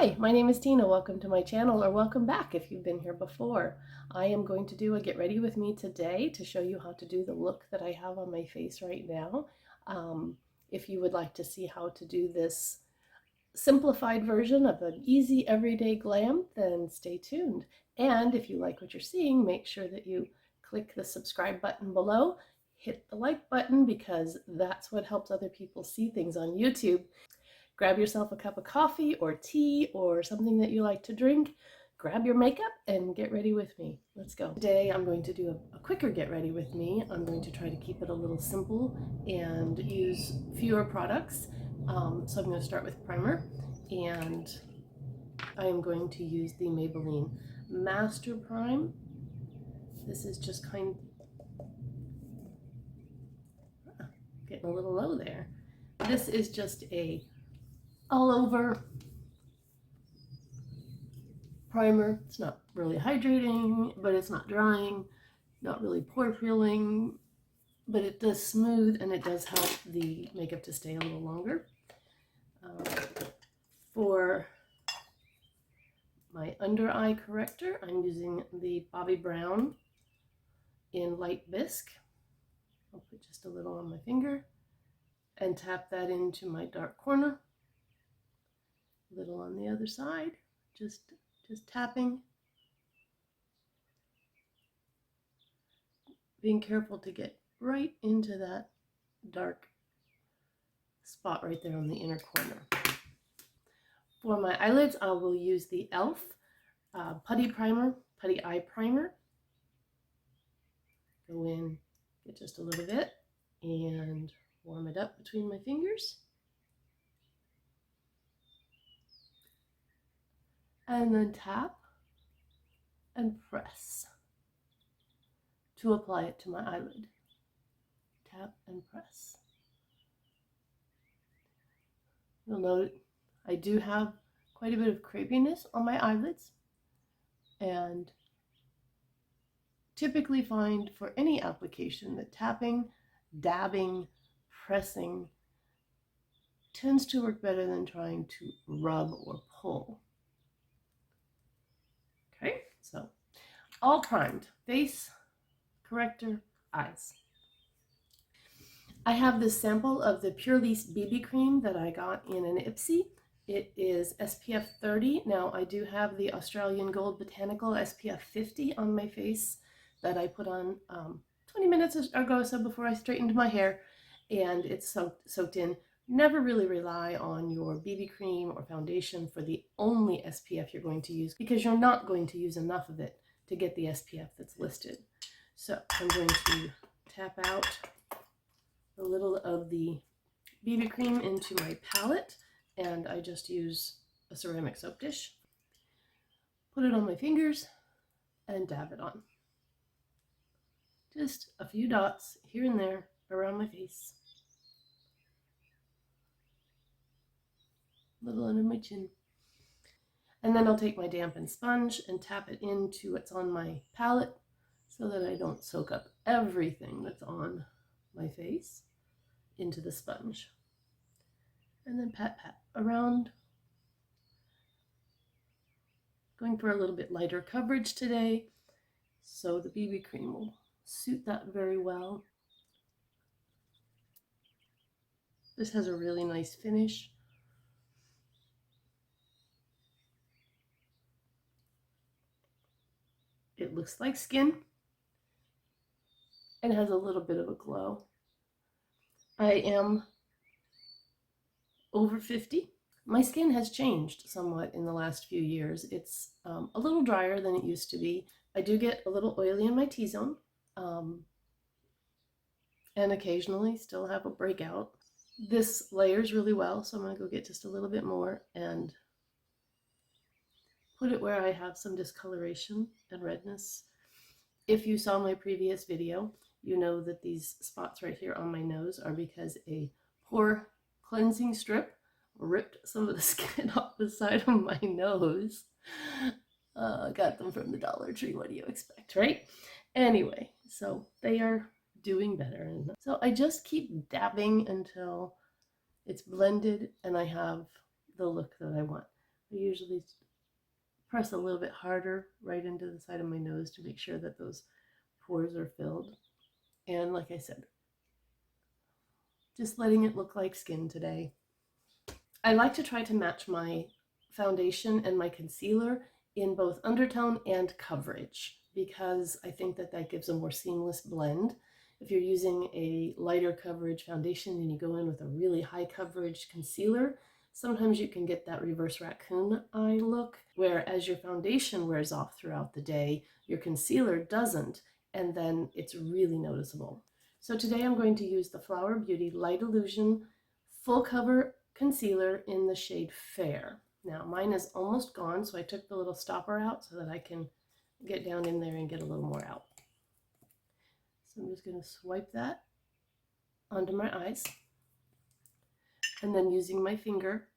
Hi, my name is Tina. Welcome to my channel, or welcome back if you've been here before. I am going to do a get ready with me today to show you how to do the look that I have on my face right now. If you would like to see how to do this simplified version of an easy everyday glam, then stay tuned. And if you like what you're seeing, make sure that you click the subscribe button below, hit the like button because that's what helps other people see things on YouTube. Grab yourself a cup of coffee or tea or something that you like to drink, grab your makeup and get ready with me. Let's go. Today I'm going to do a quicker get ready with me. I'm going to try to keep it a little simple and use fewer products. So I'm going to start with primer, and I am going to use the Maybelline Masterprime. This is just getting a little low there. This is just a all over primer. It's not really hydrating, but it's not drying, not really pore filling, but it does smooth and it does help the makeup to stay a little longer. For my under eye corrector, I'm using the Bobbi Brown in light bisque. I'll put just a little on my finger and tap that into my dark corner. A little on the other side, just tapping. Being careful to get right into that dark spot right there on the inner corner. For my eyelids, I will use the e.l.f. Putty Eye Primer. Go in, get just a little bit, and warm it up between my fingers. And then tap and press to apply it to my eyelid. Tap and press. You'll note I do have quite a bit of crepiness on my eyelids, and typically find for any application that tapping, dabbing, pressing tends to work better than trying to rub or pull. Okay, so all primed, face, corrector, eyes. I have this sample of the Purlisse BB cream that I got in an Ipsy. It is SPF 30. Now I do have the Australian Gold Botanical SPF 50 on my face that I put on 20 minutes ago, so before I straightened my hair, and it's soaked in. Never really rely on your BB cream or foundation for the only SPF you're going to use, because you're not going to use enough of it to get the SPF that's listed. So I'm going to tap out a little of the BB cream into my palette, and I just use a ceramic soap dish. Put it on my fingers and dab it on. Just a few dots here and there around my face. Little under my chin. And then I'll take my dampened sponge and tap it into what's on my palette so that I don't soak up everything that's on my face into the sponge. And then pat around. Going for a little bit lighter coverage today, so the BB cream will suit that very well. This has a really nice finish. It looks like skin and has a little bit of a glow. I am over 50. My skin has changed somewhat in the last few years. It's a little drier than it used to be. I do get a little oily in my T-zone, and occasionally still have a breakout. This layers really well, so I'm going to go get just a little bit more and put it where I have some discoloration and redness. If you saw my previous video, you know that these spots right here on my nose are because a pore cleansing strip ripped some of the skin off the side of my nose. Got them from the Dollar Tree. What do you expect, right? Anyway, so they are doing better. So I just keep dabbing until it's blended and I have the look that I want. I usually press a little bit harder right into the side of my nose to make sure that those pores are filled. And like I said, just letting it look like skin today. I like to try to match my foundation and my concealer in both undertone and coverage, because I think that that gives a more seamless blend. If you're using a lighter coverage foundation and you go in with a really high coverage concealer, sometimes you can get that reverse raccoon eye look, where as your foundation wears off throughout the day, your concealer doesn't, and then it's really noticeable. So today I'm going to use the Flower Beauty Light Illusion Full Cover Concealer in the shade Fair. Now mine is almost gone, so I took the little stopper out so that I can get down in there and get a little more out. So I'm just going to swipe that onto my eyes, and then using my finger,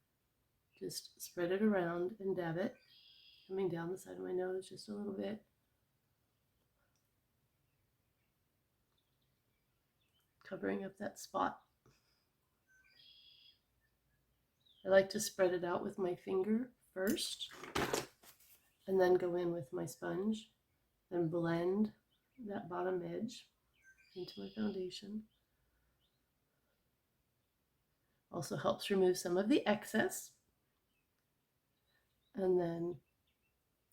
just spread it around and dab it, coming down the side of my nose just a little bit. Covering up that spot. I like to spread it out with my finger first, and then go in with my sponge, then blend that bottom edge into my foundation. Also helps remove some of the excess. And then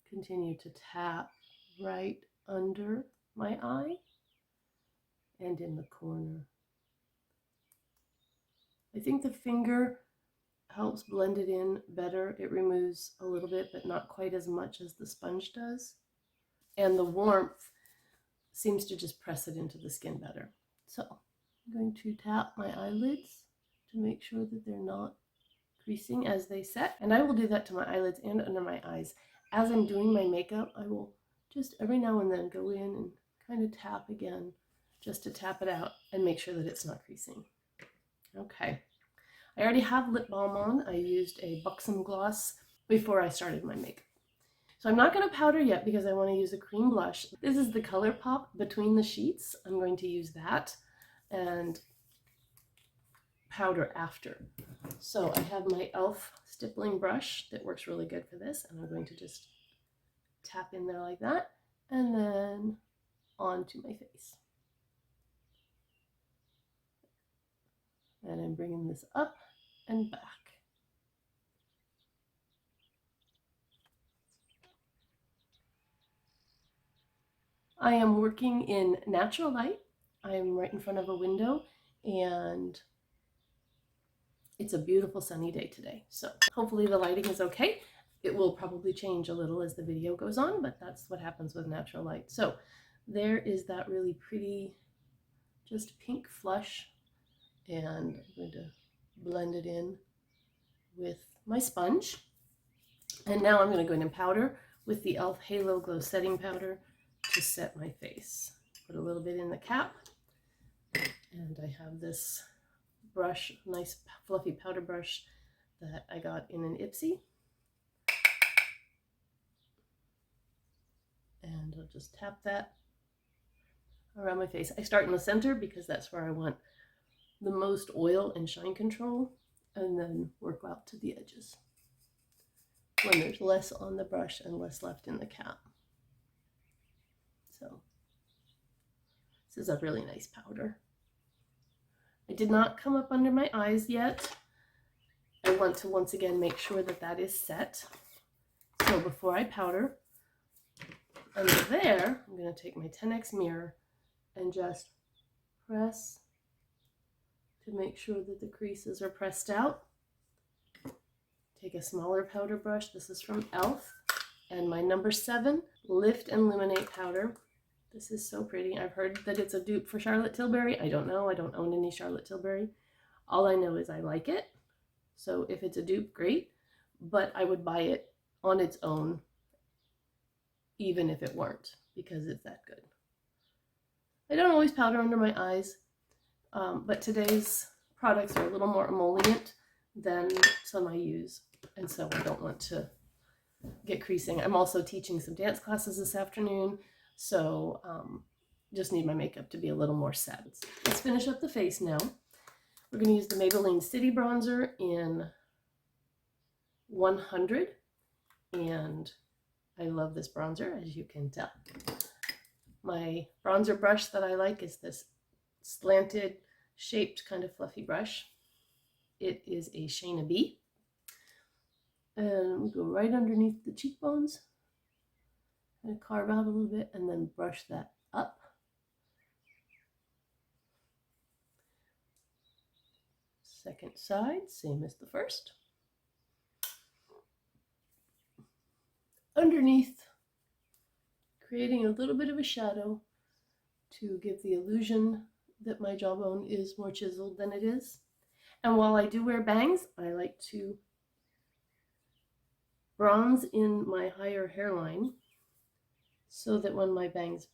continue to tap right under my eye and in the corner. I think the finger helps blend it in better. It removes a little bit, but not quite as much as the sponge does. And the warmth seems to just press it into the skin better. So I'm going to tap my eyelids to make sure that they're not creasing as they set. And I will do that to my eyelids and under my eyes. As I'm doing my makeup, I will just every now and then go in and kind of tap again, just to tap it out and make sure that it's not creasing. Okay. I already have lip balm on. I used a buxom gloss before I started my makeup. So I'm not going to powder yet because I want to use a cream blush. This is the Colourpop Between the Sheets. I'm going to use that and powder after. So I have my e.l.f. stippling brush that works really good for this, and I'm going to just tap in there like that and then onto my face. And I'm bringing this up and back. I am working in natural light. I am right in front of a window, and it's a beautiful sunny day today. So hopefully the lighting is okay. It will probably change a little as the video goes on, but that's what happens with natural light. So there is that really pretty, just pink flush, and I'm going to blend it in with my sponge. And now I'm going to go in and powder with the e.l.f. Halo Glow Setting Powder to set my face. Put a little bit in the cap, and I have this brush, nice fluffy powder brush that I got in an Ipsy. And I'll just tap that around my face. I start in the center because that's where I want the most oil and shine control, and then work out to the edges when there's less on the brush and less left in the cap. So this is a really nice powder. I did not come up under my eyes yet. I want to once again make sure that that is set. So before I powder, under there, I'm going to take my 10X mirror and just press to make sure that the creases are pressed out. Take a smaller powder brush. This is from e.l.f. and my number 7 Lift and Illuminate powder. This is so pretty. I've heard that it's a dupe for Charlotte Tilbury. I don't know. I don't own any Charlotte Tilbury. All I know is I like it. So if it's a dupe, great. But I would buy it on its own, even if it weren't, because it's that good. I don't always powder under my eyes, but today's products are a little more emollient than some I use. And so I don't want to get creasing. I'm also teaching some dance classes this afternoon. So just need my makeup to be a little more set. Let's finish up the face now. We're going to use the Maybelline City Bronzer in 100. and I love this bronzer, as you can tell. My bronzer brush that I like is this slanted, shaped, kind of fluffy brush. It is a Shayna B. And we go right underneath the cheekbones and carve out a little bit and then brush that up. Second side, same as the first. Underneath, creating a little bit of a shadow to give the illusion that my jawbone is more chiseled than it is. And while I do wear bangs, I like to bronze in my higher hairline so that when my bangs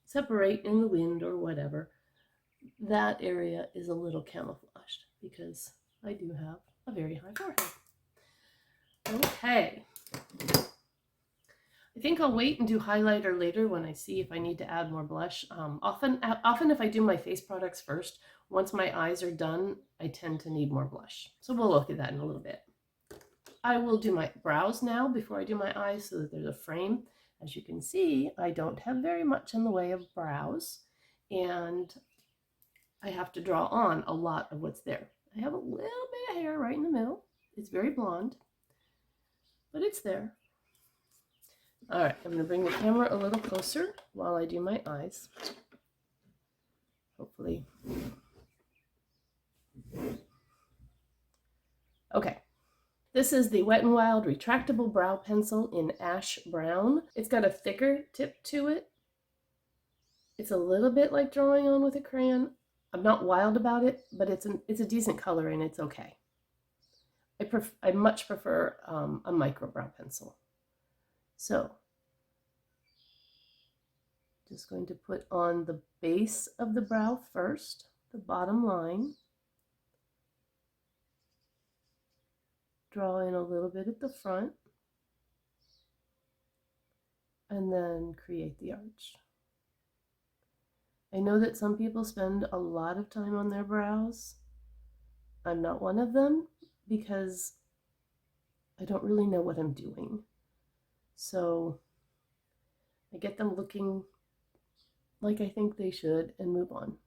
separate in the wind or whatever, that area is a little camouflaged because I do have a very high forehead. Okay. I think I'll wait and do highlighter later when I see if I need to add more blush. Often if I do my face products first, once my eyes are done, I tend to need more blush. So we'll look at that in a little bit. I will do my brows now before I do my eyes so that there's a frame. As you can see, I don't have very much in the way of brows, and I have to draw on a lot of what's there. I have a little bit of hair right in the middle. It's very blonde, but it's there. All right, I'm going to bring the camera a little closer while I do my eyes. Hopefully. Okay. This is the Wet n Wild Retractable Brow Pencil in Ash Brown. It's got a thicker tip to it. It's a little bit like drawing on with a crayon. I'm not wild about it, but it's a decent color and it's okay. I much prefer a micro brow pencil. So, just going to put on the base of the brow first, the bottom line. Draw in a little bit at the front, and then create the arch. I know that some people spend a lot of time on their brows. I'm not one of them because I don't really know what I'm doing. So I get them looking like I think they should and move on.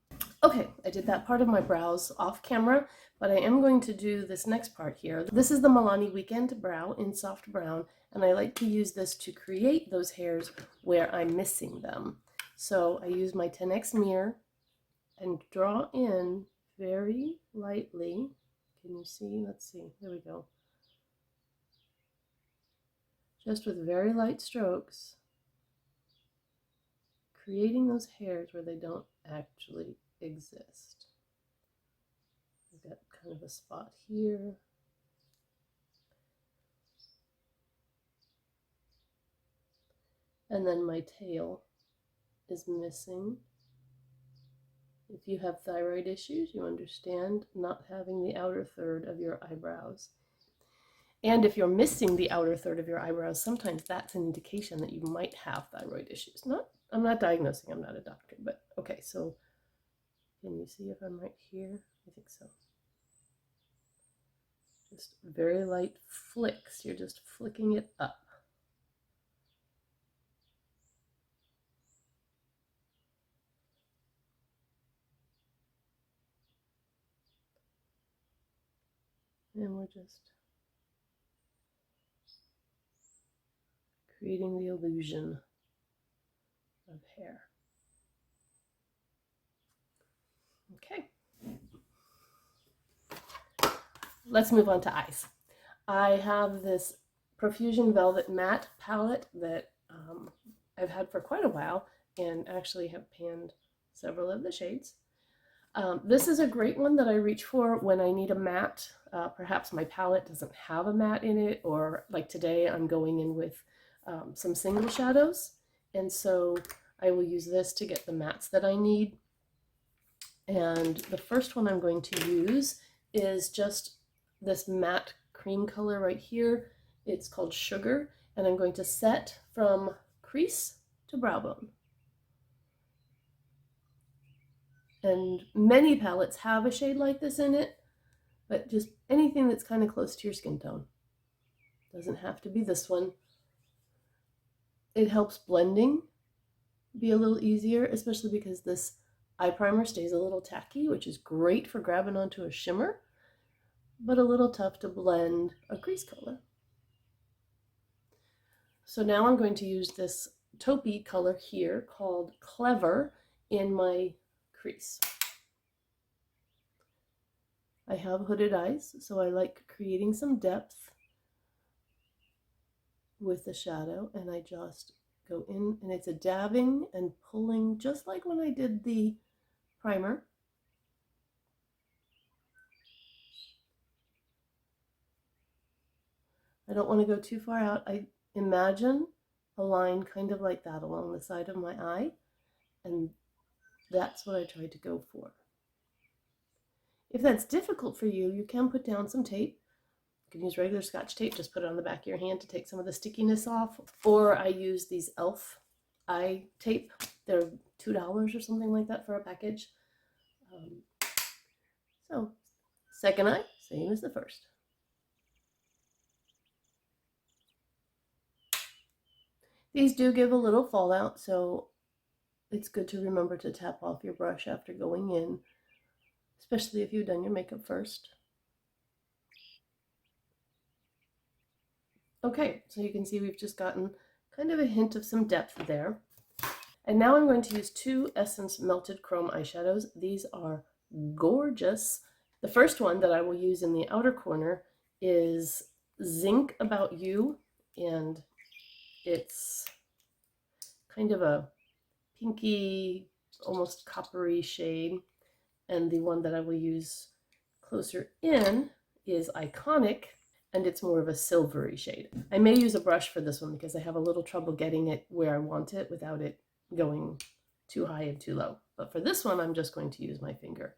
Okay, I did that part of my brows off camera, but I am going to do this next part here. This is the Milani Weekend Brow in Soft Brown, and I like to use this to create those hairs where I'm missing them. So I use my 10X mirror and draw in very lightly. Can you see? Let's see. There we go. Just with very light strokes, creating those hairs where they don't actually exist. I've got kind of a spot here. And then my tail is missing. If you have thyroid issues, you understand not having the outer third of your eyebrows. And if you're missing the outer third of your eyebrows, sometimes that's an indication that you might have thyroid issues. I'm not diagnosing, I'm not a doctor, but okay, so can you see if I'm right here? I think so. Just very light flicks, you're just flicking it up. And we're just creating the illusion of hair. Okay. Let's move on to eyes. I have this Profusion Velvet Matte palette that I've had for quite a while and actually have panned several of the shades. This is a great one that I reach for when I need a matte. Perhaps my palette doesn't have a matte in it, or like today I'm going in with some single shadows, and so I will use this to get the mattes that I need. And the first one I'm going to use is just this matte cream color right here. It's called Sugar, and I'm going to set from crease to brow bone. And many palettes have a shade like this in it, but just anything that's kind of close to your skin tone Doesn't have to be this one. It helps blending be a little easier, especially because this eye primer stays a little tacky, which is great for grabbing onto a shimmer, but a little tough to blend a crease color. So now I'm going to use this taupey color here called Clever in my crease. I have hooded eyes, so I like creating some depth with the shadow, and I just go in, and it's a dabbing and pulling just like when I did the primer. I don't want to go too far out. I imagine a line kind of like that along the side of my eye, and that's what I tried to go for. If that's difficult for you, you can put down some tape. You can use regular Scotch tape, just put it on the back of your hand to take some of the stickiness off. Or I use these e.l.f. eye tape. They're $2 or something like that for a package. So, second eye, same as the first. These do give a little fallout, so it's good to remember to tap off your brush after going in, especially if you've done your makeup first. Okay, so you can see we've just gotten kind of a hint of some depth there. And now I'm going to use two Essence Melted Chrome eyeshadows. These are gorgeous. The first one that I will use in the outer corner is Zinc About You, and it's kind of a pinky, almost coppery shade. And the one that I will use closer in is Iconic, and it's more of a silvery shade. I may use a brush for this one because I have a little trouble getting it where I want it without it going too high and too low. But for this one, I'm just going to use my finger.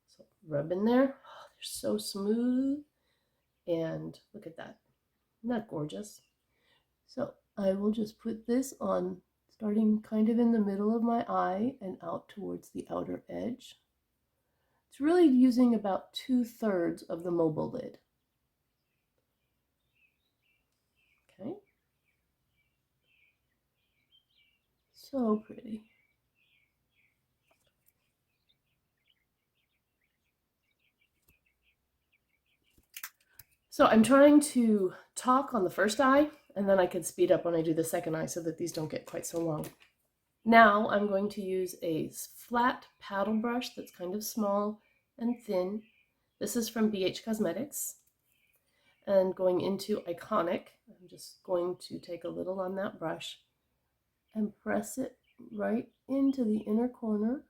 So rub in there. Oh, they're so smooth. And look at that. Isn't that gorgeous? So I will just put this on, starting kind of in the middle of my eye and out towards the outer edge. It's really using about 2/3 of the mobile lid. Okay. So pretty. So I'm trying to talk on the first eye, and then I can speed up when I do the second eye so that these don't get quite so long. Now I'm going to use a flat paddle brush that's kind of small and thin. This is from BH Cosmetics. And going into Iconic, I'm just going to take a little on that brush and press it right into the inner corner.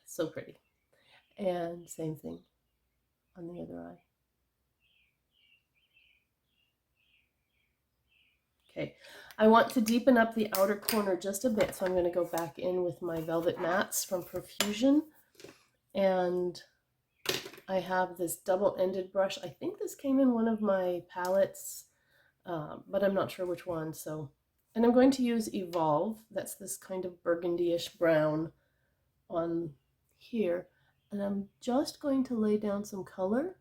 So pretty. And same thing on the other eye. Okay, I want to deepen up the outer corner just a bit, so I'm going to go back in with my Velvet Mattes from Profusion. And I have this double-ended brush. I think this came in one of my palettes, but I'm not sure which one. So, and I'm going to use Evolve. That's this kind of burgundy-ish brown on here. And I'm just going to lay down some color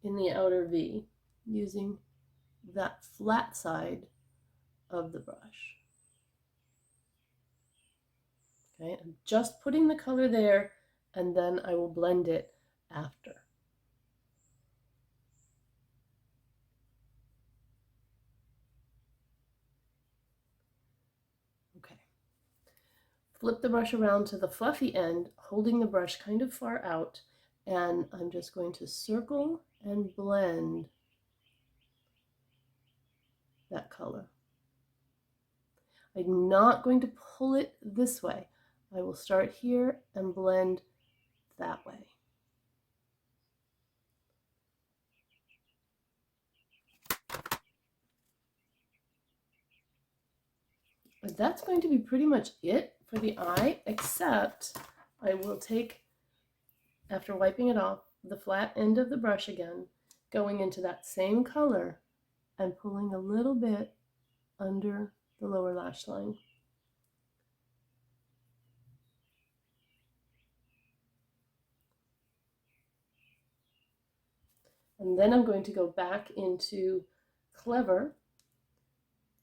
in the outer V using that flat side of the brush. Okay, I'm just putting the color there, and then I will blend it after. Okay. Flip the brush around to the fluffy end, holding the brush kind of far out, and I'm just going to circle and blend that color. I'm not going to pull it this way. I will start here and blend that way. But that's going to be pretty much it for the eye, except I will take, after wiping it off, the flat end of the brush again, going into that same color and pulling a little bit under the lower lash line. And then I'm going to go back into Clever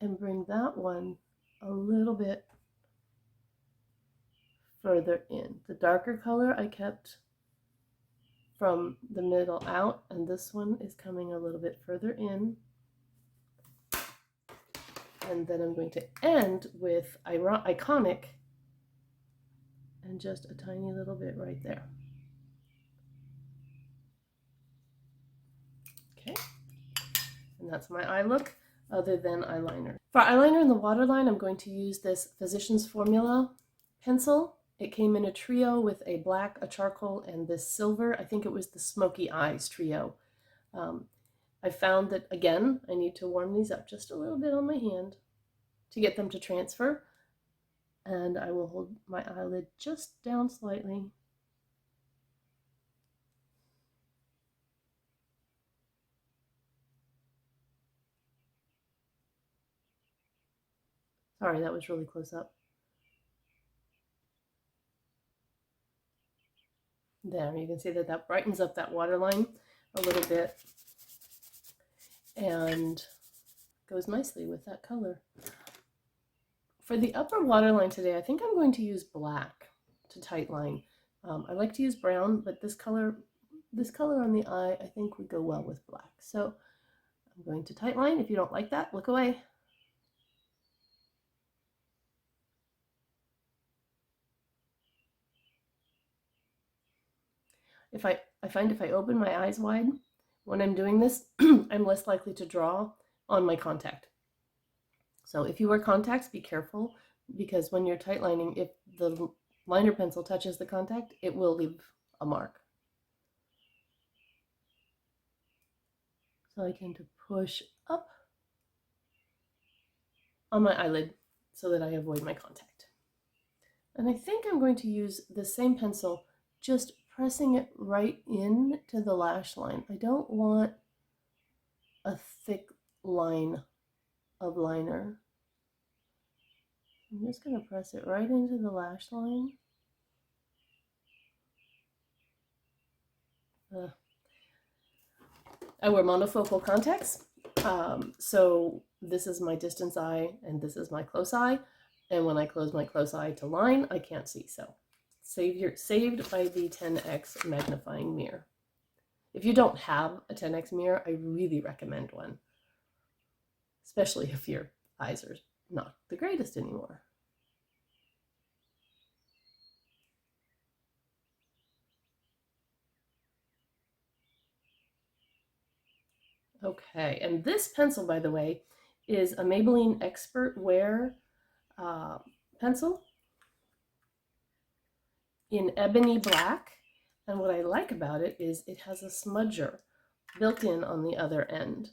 and bring that one a little bit further in. The darker color I kept from the middle out, and this one is coming a little bit further in. And then I'm going to end with Iconic and just a tiny little bit right there. Okay, and that's my eye look other than eyeliner. For eyeliner in the waterline, I'm going to use this Physicians Formula pencil. It came in a trio with a black, a charcoal, and this silver. I think it was the Smoky Eyes trio. I found that, again, I need to warm these up just a little bit on my hand to get them to transfer. And I will hold my eyelid just down slightly. Sorry, that was really close up. There, you can see that that brightens up that waterline a little bit and goes nicely with that color. For the upper waterline today, I think I'm going to use black to tightline. I like to use brown, but this color on the eye I think would go well with black. So I'm going to tightline. If you don't like that, look away. I find if I open my eyes wide when I'm doing this, I'm less likely to draw on my contact. So if you wear contacts, be careful, because when you're tightlining, if the liner pencil touches the contact, it will leave a mark. So I tend to push up on my eyelid so that I avoid my contact. And I think I'm going to use the same pencil, just pressing it right in to the lash line. I don't want a thick line of liner. I'm just going to press it right into the lash line. I wear monofocal contacts, so this is my distance eye and this is my close eye. And when I close my close eye to line, I can't see. So saved by the 10x magnifying mirror. If you don't have a 10x mirror, I really recommend one, especially if your eyes are not the greatest anymore. Okay, and this pencil, by the way, is a Maybelline Expert Wear pencil in ebony black. And what I like about it is it has a smudger built in on the other end.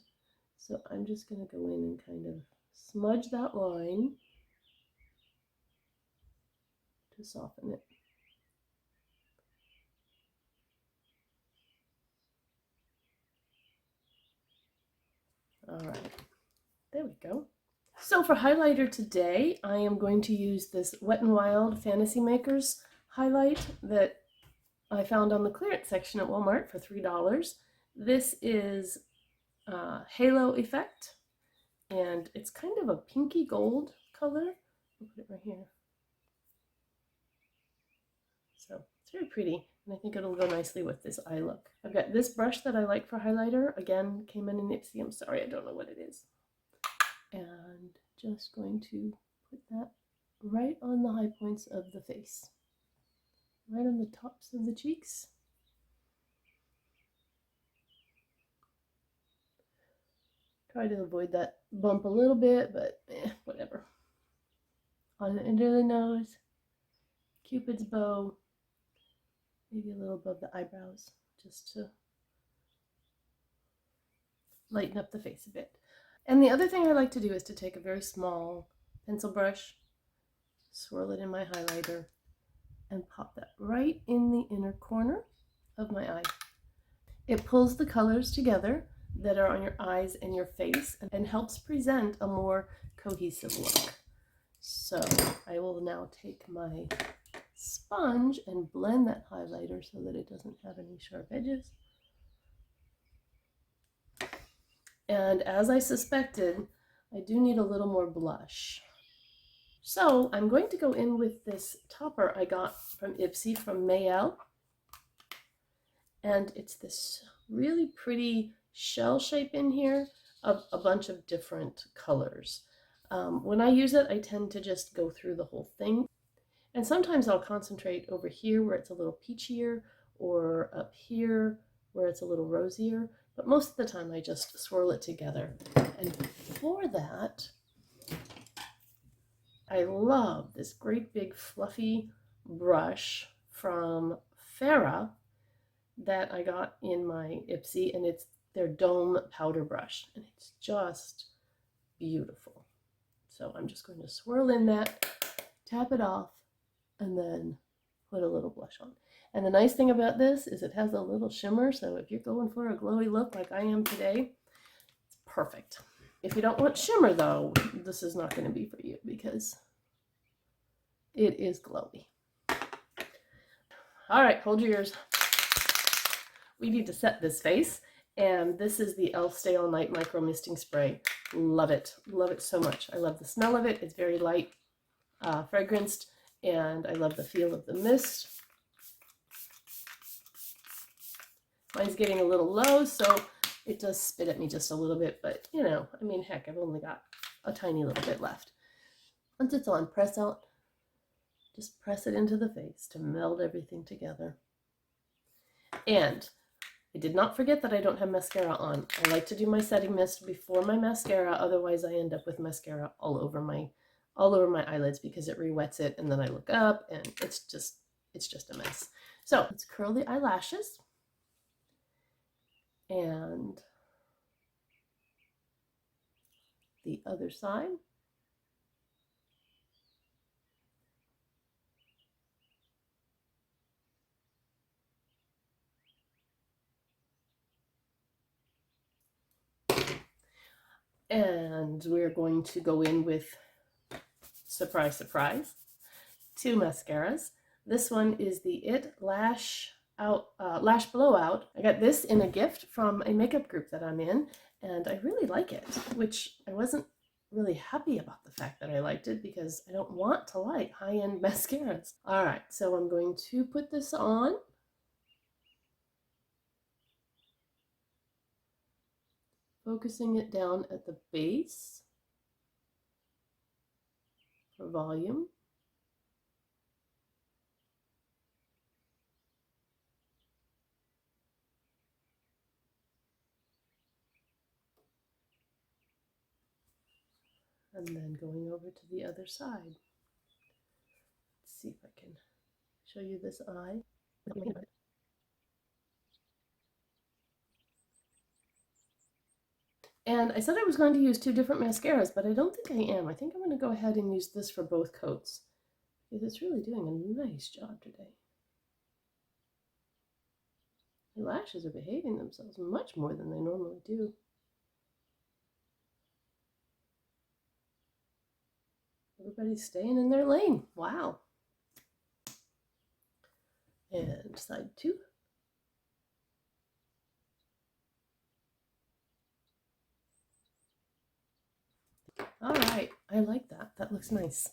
So I'm just going to go in and kind of smudge that line to soften it. All right, there we go. So for highlighter today, I am going to use this Wet n Wild Fantasy Makers highlight that I found on the clearance section at Walmart for $3. This is Halo Effect, and it's kind of a pinky gold color. I'll put it right here. So it's very pretty, and I think it'll go nicely with this eye look. I've got this brush that I like for highlighter. Again, came in an Ipsy. I'm sorry, I don't know what it is. And just going to put that right on the high points of the face. Right on the tops of the cheeks. Try to avoid that bump a little bit, but whatever. On the end of the nose, Cupid's bow, maybe a little above the eyebrows, just to lighten up the face a bit. And the other thing I like to do is to take a very small pencil brush, swirl it in my highlighter, and pop that right in the inner corner of my eye. It pulls the colors together that are on your eyes and your face and helps present a more cohesive look. So I will now take my sponge and blend that highlighter so that it doesn't have any sharp edges. And as I suspected, I do need a little more blush. So I'm going to go in with this topper I got from Ipsy from Mayel. And it's this really pretty shell shape in here of a bunch of different colors. When I use it, I tend to just go through the whole thing. And sometimes I'll concentrate over here where it's a little peachier, or up here where it's a little rosier. But most of the time I just swirl it together. And for that, I love this great big fluffy brush from Farrah that I got in my Ipsy, and it's their dome powder brush, and it's just beautiful. So I'm just going to swirl in that, tap it off, and then put a little blush on. And the nice thing about this is it has a little shimmer, so if you're going for a glowy look like I am today, it's perfect. If you don't want shimmer though, this is not going to be for you because it is glowy. All right, hold your ears. We need to set this face, and this is the e.l.f. Stay All Night Micro Misting Spray. Love it so much. I love the smell of it. It's very light, fragranced, and I love the feel of the mist. Mine's getting a little low, so it does spit at me just a little bit, but you know, I mean, heck, I've only got a tiny little bit left. Once it's on, press out, just press it into the face to meld everything together. And I did not forget that I don't have mascara on. I like to do my setting mist before my mascara, otherwise I end up with mascara all over my eyelids because it re-wets it, and then I look up and it's just a mess. So let's curl the eyelashes. And the other side. And we're going to go in with, surprise, surprise, 2 mascaras. This one is the Lash Blowout. I got this in a gift from a makeup group that I'm in, and I really like it, which I wasn't really happy about the fact that I liked it because I don't want to like high-end mascaras. All right, so I'm going to put this on. Focusing it down at the base for volume. And then going over to the other side. Let's see if I can show you this eye. And I said I was going to use 2 different mascaras, but I don't think I am. I think I'm going to go ahead and use this for both coats because it's really doing a nice job today. My lashes are behaving themselves much more than they normally do. Everybody's staying in their lane. Wow. And side 2. All right, I like that. That looks nice.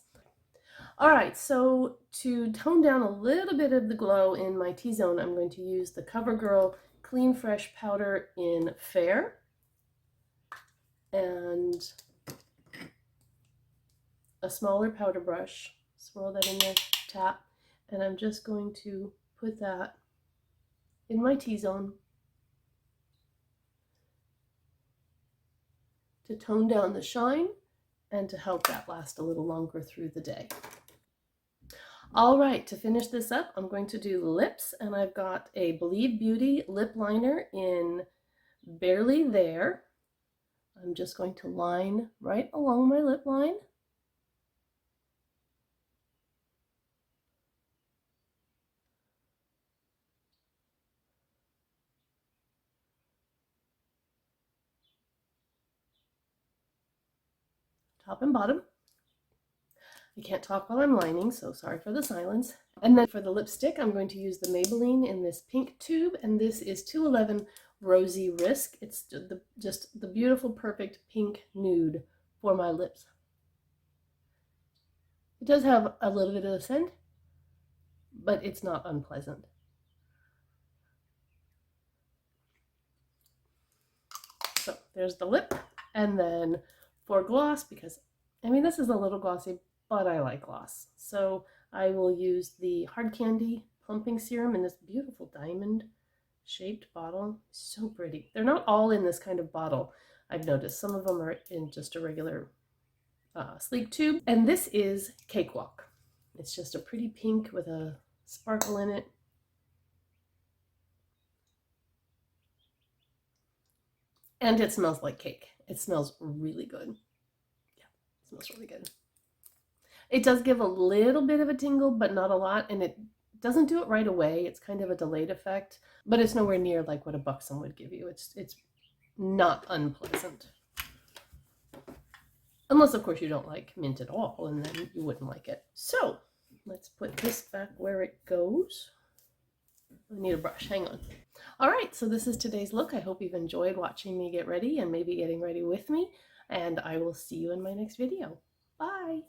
All right, so to tone down a little bit of the glow in my T-zone, I'm going to use the CoverGirl Clean Fresh Powder in Fair. And a smaller powder brush, swirl that in there, tap, and I'm just going to put that in my T-zone to tone down the shine and to help that last a little longer through the day. All right, to finish this up, I'm going to do lips, and I've got a Believe Beauty lip liner in Barely There. I'm just going to line right along my lip line. Top and bottom. I can't talk while I'm lining, so sorry for the silence. And then for the lipstick, I'm going to use the Maybelline in this pink tube, and this is 211 Rosy Risk. It's just the beautiful, perfect pink nude for my lips. It does have a little bit of a scent, but it's not unpleasant. So there's the lip. And then for gloss, because I mean, this is a little glossy, but I like gloss. So I will use the Hard Candy Plumping Serum in this beautiful diamond shaped bottle. So pretty. They're not all in this kind of bottle. I've noticed some of them are in just a regular sleek tube. And this is Cakewalk. It's just a pretty pink with a sparkle in it. And it smells like cake. It smells really good. Yeah, it smells really good. It does give a little bit of a tingle, but not a lot, and it doesn't do it right away. It's kind of a delayed effect, but it's nowhere near like what a Buxom would give you. It's not unpleasant. Unless, of course, you don't like mint at all, and then you wouldn't like it. So, let's put this back where it goes. I need a brush, hang on. All right, so this is today's look. I hope you've enjoyed watching me get ready and maybe getting ready with me, and I will see you in my next video. Bye!